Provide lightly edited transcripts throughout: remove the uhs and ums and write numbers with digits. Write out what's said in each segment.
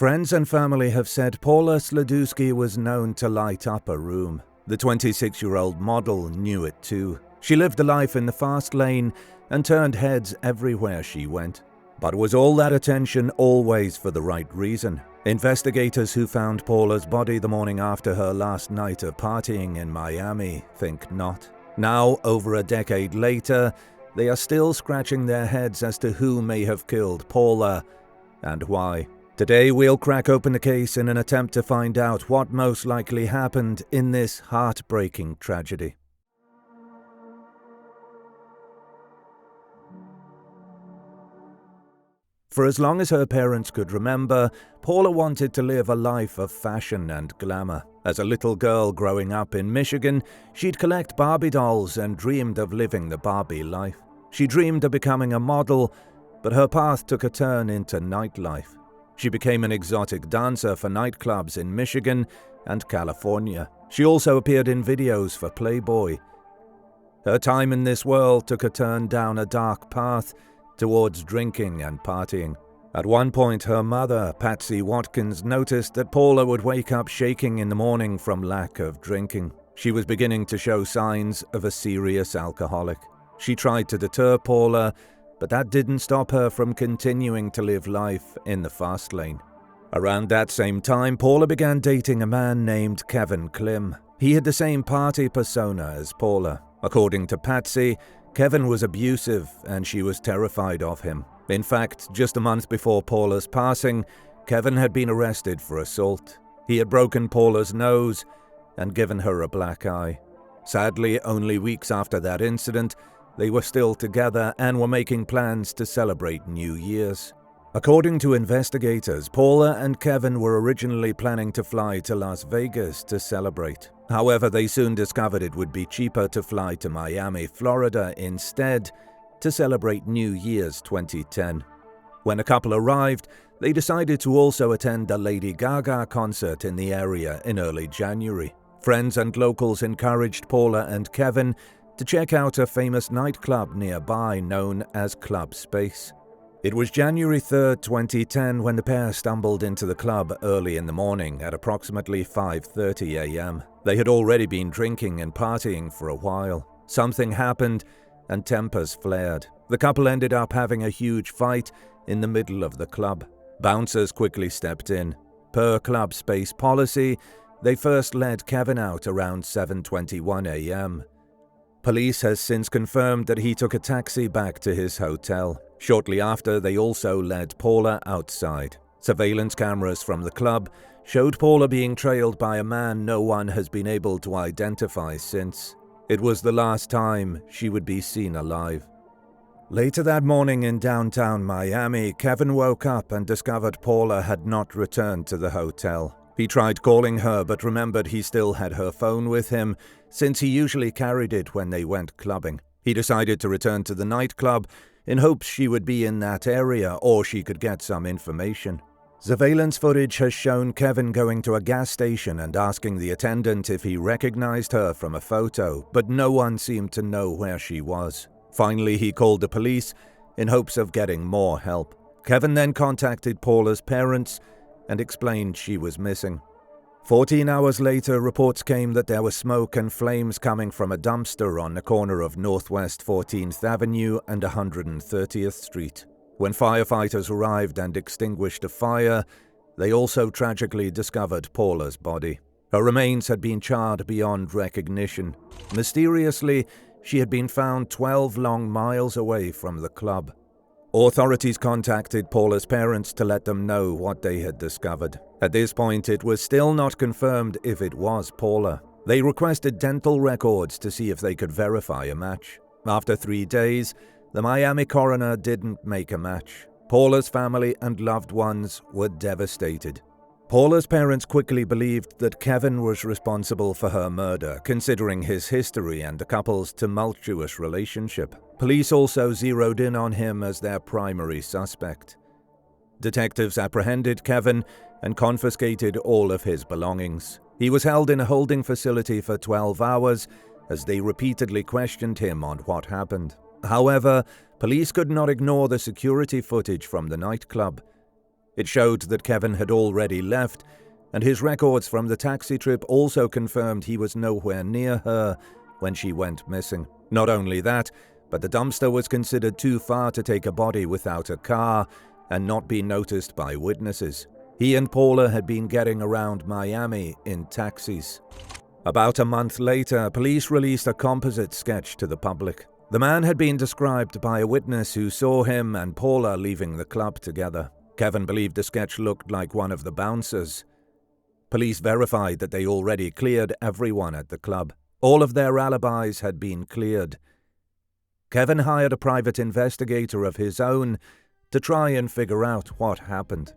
Friends and family have said Paula Sladewski was known to light up a room. The 26-year-old model knew it too. She lived a life in the fast lane and turned heads everywhere she went. But was all that attention always for the right reason? Investigators who found Paula's body the morning after her last night of partying in Miami think not. Now, over a decade later, they are still scratching their heads as to who may have killed Paula and why. Today we'll crack open the case in an attempt to find out what most likely happened in this heartbreaking tragedy. For as long as her parents could remember, Paula wanted to live a life of fashion and glamour. As a little girl growing up in Michigan, she'd collect Barbie dolls and dreamed of living the Barbie life. She dreamed of becoming a model, but her path took a turn into nightlife. She became an exotic dancer for nightclubs in Michigan and California. She also appeared in videos for Playboy. Her time in this world took a turn down a dark path towards drinking and partying. At one point, her mother, Patsy Watkins, noticed that Paula would wake up shaking in the morning from lack of drinking. She was beginning to show signs of a serious alcoholic. She tried to deter Paula, but that didn't stop her from continuing to live life in the fast lane. Around that same time, Paula began dating a man named Kevin Klim. He had the same party persona as Paula. According to Patsy, Kevin was abusive and she was terrified of him. In fact, just a month before Paula's passing, Kevin had been arrested for assault. He had broken Paula's nose and given her a black eye. Sadly, only weeks after that incident, they were still together and were making plans to celebrate New Year's. According to investigators, Paula and Kevin were originally planning to fly to Las Vegas to celebrate. However, they soon discovered it would be cheaper to fly to Miami, Florida instead to celebrate New Year's 2010. When the couple arrived, they decided to also attend a Lady Gaga concert in the area in early January. Friends and locals encouraged Paula and Kevin to check out a famous nightclub nearby known as Club Space. It was January 3, 2010 when the pair stumbled into the club early in the morning at approximately 5:30 a.m. They had already been drinking and partying for a while. Something happened and tempers flared. The couple ended up having a huge fight in the middle of the club. Bouncers quickly stepped in. Per Club Space policy, they first led Kevin out around 7:21 a.m. Police has since confirmed that he took a taxi back to his hotel. Shortly after, they also led Paula outside. Surveillance cameras from the club showed Paula being trailed by a man no one has been able to identify since. It was the last time she would be seen alive. Later that morning in downtown Miami, Kevin woke up and discovered Paula had not returned to the hotel. He tried calling her but remembered he still had her phone with him, since he usually carried it when they went clubbing. He decided to return to the nightclub in hopes she would be in that area or she could get some information. Surveillance footage has shown Kevin going to a gas station and asking the attendant if he recognized her from a photo, but no one seemed to know where she was. Finally, he called the police in hopes of getting more help. Kevin then contacted Paula's parents and explained she was missing. 14 hours later, reports came that there was smoke and flames coming from a dumpster on the corner of Northwest 14th Avenue and 130th Street. When firefighters arrived and extinguished the fire, they also tragically discovered Paula's body. Her remains had been charred beyond recognition. Mysteriously, she had been found 12 long miles away from the club. Authorities contacted Paula's parents to let them know what they had discovered. At this point, it was still not confirmed if it was Paula. They requested dental records to see if they could verify a match. After 3 days, the Miami coroner didn't make a match. Paula's family and loved ones were devastated. Paula's parents quickly believed that Kevin was responsible for her murder, considering his history and the couple's tumultuous relationship. Police also zeroed in on him as their primary suspect. Detectives apprehended Kevin and confiscated all of his belongings. He was held in a holding facility for 12 hours as they repeatedly questioned him on what happened. However, police could not ignore the security footage from the nightclub. It showed that Kevin had already left, and his records from the taxi trip also confirmed he was nowhere near her when she went missing. Not only that, but the dumpster was considered too far to take a body without a car and not be noticed by witnesses. He and Paula had been getting around Miami in taxis. About a month later, police released a composite sketch to the public. The man had been described by a witness who saw him and Paula leaving the club together. Kevin believed the sketch looked like one of the bouncers. Police verified that they already cleared everyone at the club. All of their alibis had been cleared. Kevin hired a private investigator of his own to try and figure out what happened.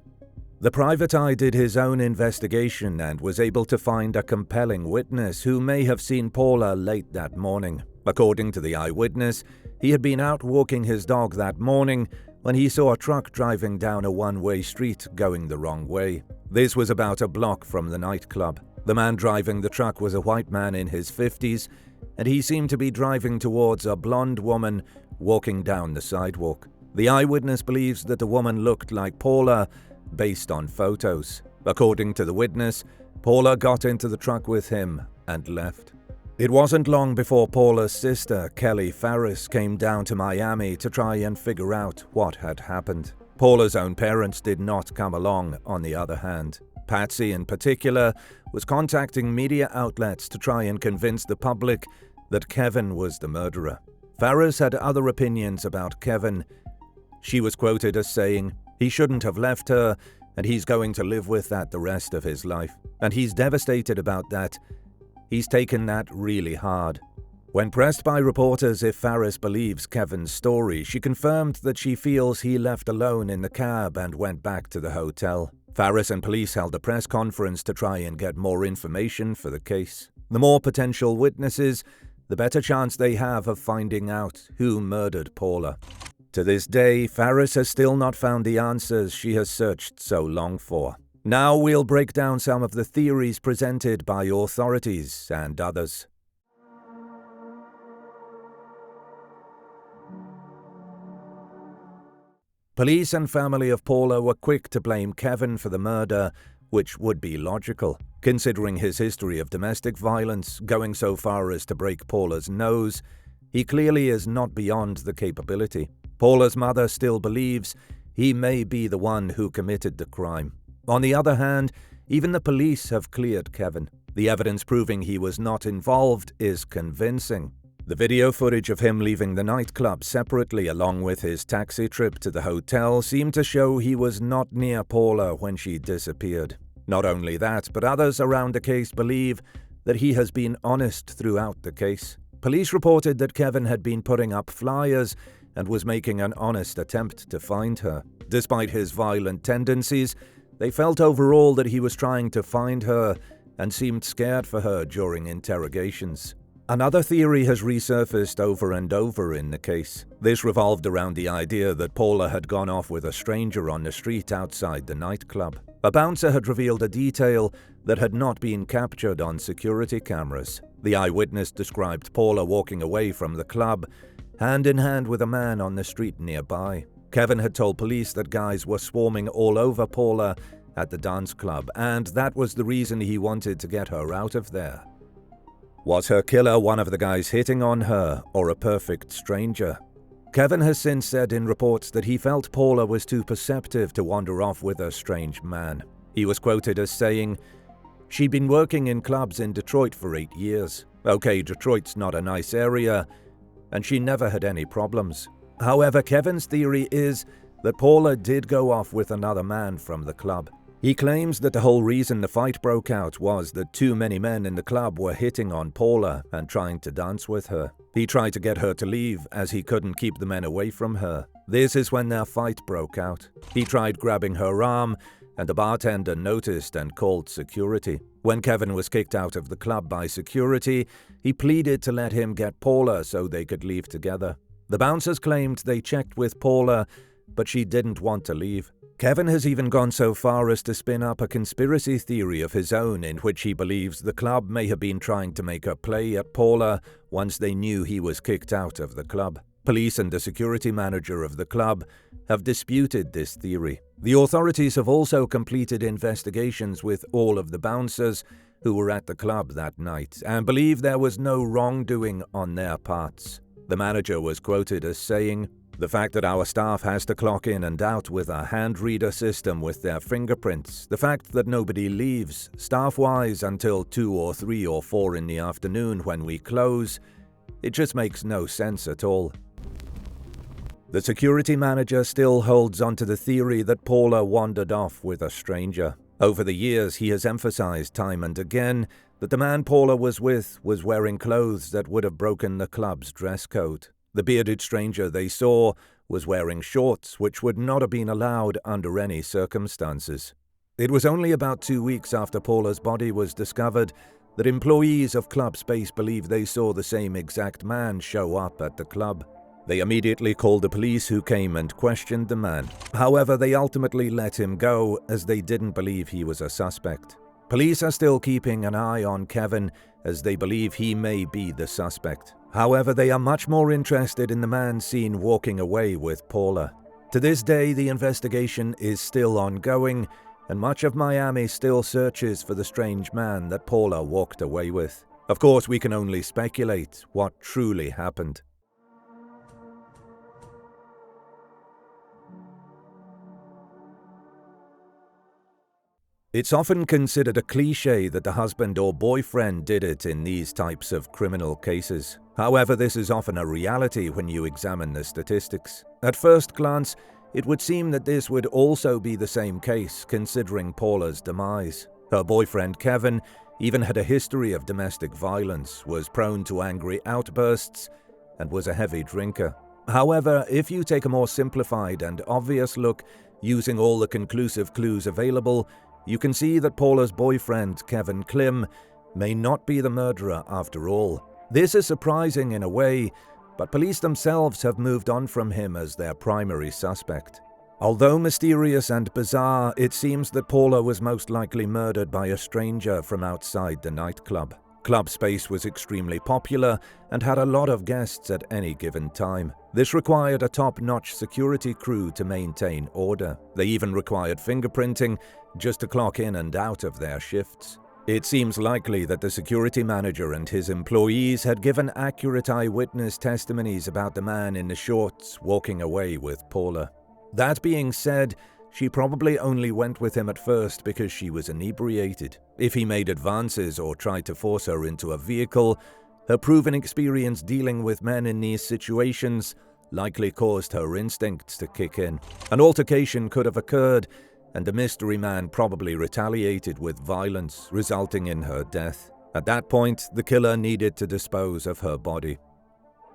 The private eye did his own investigation and was able to find a compelling witness who may have seen Paula late that morning. According to the eyewitness, he had been out walking his dog that morning when he saw a truck driving down a one-way street going the wrong way. This was about a block from the nightclub. The man driving the truck was a white man in his 50s, and he seemed to be driving towards a blonde woman walking down the sidewalk. The eyewitness believes that the woman looked like Paula based on photos. According to the witness, Paula got into the truck with him and left. It wasn't long before Paula's sister, Kelly Farris, came down to Miami to try and figure out what had happened. Paula's own parents did not come along, on the other hand. Patsy, in particular, was contacting media outlets to try and convince the public that Kevin was the murderer. Farris had other opinions about Kevin. She was quoted as saying, "He shouldn't have left her, and he's going to live with that the rest of his life. And he's devastated about that. He's taken that really hard." When pressed by reporters if Farris believes Kevin's story, she confirmed that she feels he left alone in the cab and went back to the hotel. Farris and police held a press conference to try and get more information for the case. The more potential witnesses, the better chance they have of finding out who murdered Paula. To this day, Farris has still not found the answers she has searched so long for. Now we'll break down some of the theories presented by authorities and others. Police and family of Paula were quick to blame Kevin for the murder, which would be logical, considering his history of domestic violence, going so far as to break Paula's nose. He clearly is not beyond the capability. Paula's mother still believes he may be the one who committed the crime. On the other hand, even the police have cleared Kevin. The evidence proving he was not involved is convincing. The video footage of him leaving the nightclub separately along with his taxi trip to the hotel seemed to show he was not near Paula when she disappeared. Not only that, but others around the case believe that he has been honest throughout the case. Police reported that Kevin had been putting up flyers and was making an honest attempt to find her. Despite his violent tendencies, they felt overall that he was trying to find her and seemed scared for her during interrogations. Another theory has resurfaced over and over in the case. This revolved around the idea that Paula had gone off with a stranger on the street outside the nightclub. A bouncer had revealed a detail that had not been captured on security cameras. The eyewitness described Paula walking away from the club, hand in hand with a man on the street nearby. Kevin had told police that guys were swarming all over Paula at the dance club, and that was the reason he wanted to get her out of there. Was her killer one of the guys hitting on her, or a perfect stranger? Kevin has since said in reports that he felt Paula was too perceptive to wander off with a strange man. He was quoted as saying, "She'd been working in clubs in Detroit for 8 years. Okay, Detroit's not a nice area, and she never had any problems." However, Kevin's theory is that Paula did go off with another man from the club. He claims that the whole reason the fight broke out was that too many men in the club were hitting on Paula and trying to dance with her. He tried to get her to leave as he couldn't keep the men away from her. This is when their fight broke out. He tried grabbing her arm, and the bartender noticed and called security. When Kevin was kicked out of the club by security, he pleaded to let him get Paula so they could leave together. The bouncers claimed they checked with Paula, but she didn't want to leave. Kevin has even gone so far as to spin up a conspiracy theory of his own in which he believes the club may have been trying to make a play at Paula once they knew he was kicked out of the club. Police and the security manager of the club have disputed this theory. The authorities have also completed investigations with all of the bouncers who were at the club that night and believe there was no wrongdoing on their parts. The manager was quoted as saying, "The fact that our staff has to clock in and out with a hand reader system with their fingerprints, the fact that nobody leaves, staff-wise, until 2 or 3 or 4 in the afternoon when we close, it just makes no sense at all." The security manager still holds onto the theory that Paula wandered off with a stranger. Over the years, he has emphasized time and again that the man Paula was with was wearing clothes that would have broken the club's dress code. The bearded stranger they saw was wearing shorts, which would not have been allowed under any circumstances. It was only about 2 weeks after Paula's body was discovered that employees of Club Space believed they saw the same exact man show up at the club. They immediately called the police, who came and questioned the man. However, they ultimately let him go as they didn't believe he was a suspect. Police are still keeping an eye on Kevin as they believe he may be the suspect. However, they are much more interested in the man seen walking away with Paula. To this day, the investigation is still ongoing, and much of Miami still searches for the strange man that Paula walked away with. Of course, we can only speculate what truly happened. It's often considered a cliché that the husband or boyfriend did it in these types of criminal cases. However, this is often a reality when you examine the statistics. At first glance, it would seem that this would also be the same case, considering Paula's demise. Her boyfriend Kevin even had a history of domestic violence, was prone to angry outbursts, and was a heavy drinker. However, if you take a more simplified and obvious look, using all the conclusive clues available, you can see that Paula's boyfriend, Kevin Klim, may not be the murderer after all. This is surprising in a way, but police themselves have moved on from him as their primary suspect. Although mysterious and bizarre, it seems that Paula was most likely murdered by a stranger from outside the nightclub. Club Space was extremely popular and had a lot of guests at any given time. This required a top-notch security crew to maintain order. They even required fingerprinting just to clock in and out of their shifts. It seems likely that the security manager and his employees had given accurate eyewitness testimonies about the man in the shorts walking away with Paula. That being said, she probably only went with him at first because she was inebriated. If he made advances or tried to force her into a vehicle, her proven experience dealing with men in these situations likely caused her instincts to kick in. An altercation could have occurred, and the mystery man probably retaliated with violence, resulting in her death. At that point, the killer needed to dispose of her body.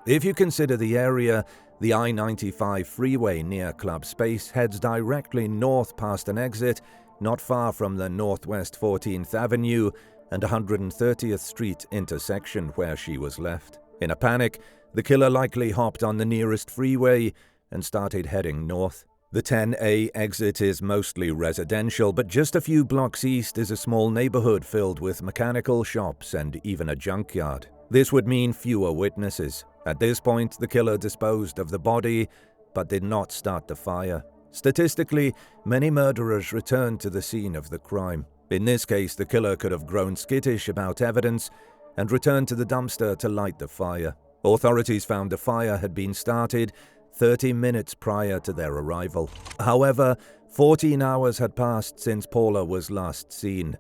If you consider the area, the I-95 freeway near Club Space heads directly north past an exit not far from the Northwest 14th Avenue and 130th Street intersection where she was left. In a panic, the killer likely hopped on the nearest freeway and started heading north. The 10A exit is mostly residential, but just a few blocks east is a small neighborhood filled with mechanical shops and even a junkyard. This would mean fewer witnesses. At this point, the killer disposed of the body, but did not start the fire. Statistically, many murderers return to the scene of the crime. In this case, the killer could have grown skittish about evidence and returned to the dumpster to light the fire. Authorities found the fire had been started 30 minutes prior to their arrival. However, 14 hours had passed since Paula was last seen.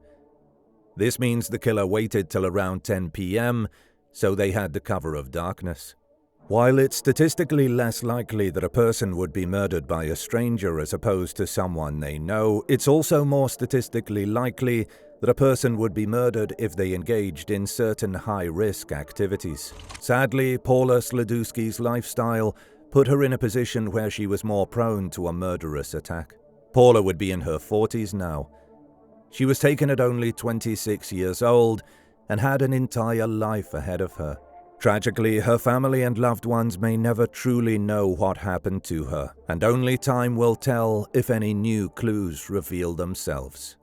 This means the killer waited till around 10 p.m., so they had the cover of darkness. While it's statistically less likely that a person would be murdered by a stranger as opposed to someone they know, it's also more statistically likely that a person would be murdered if they engaged in certain high-risk activities. Sadly, Paula Sladewski's lifestyle put her in a position where she was more prone to a murderous attack. Paula would be in her 40s now. She was taken at only 26 years old and had an entire life ahead of her. Tragically, her family and loved ones may never truly know what happened to her, and only time will tell if any new clues reveal themselves.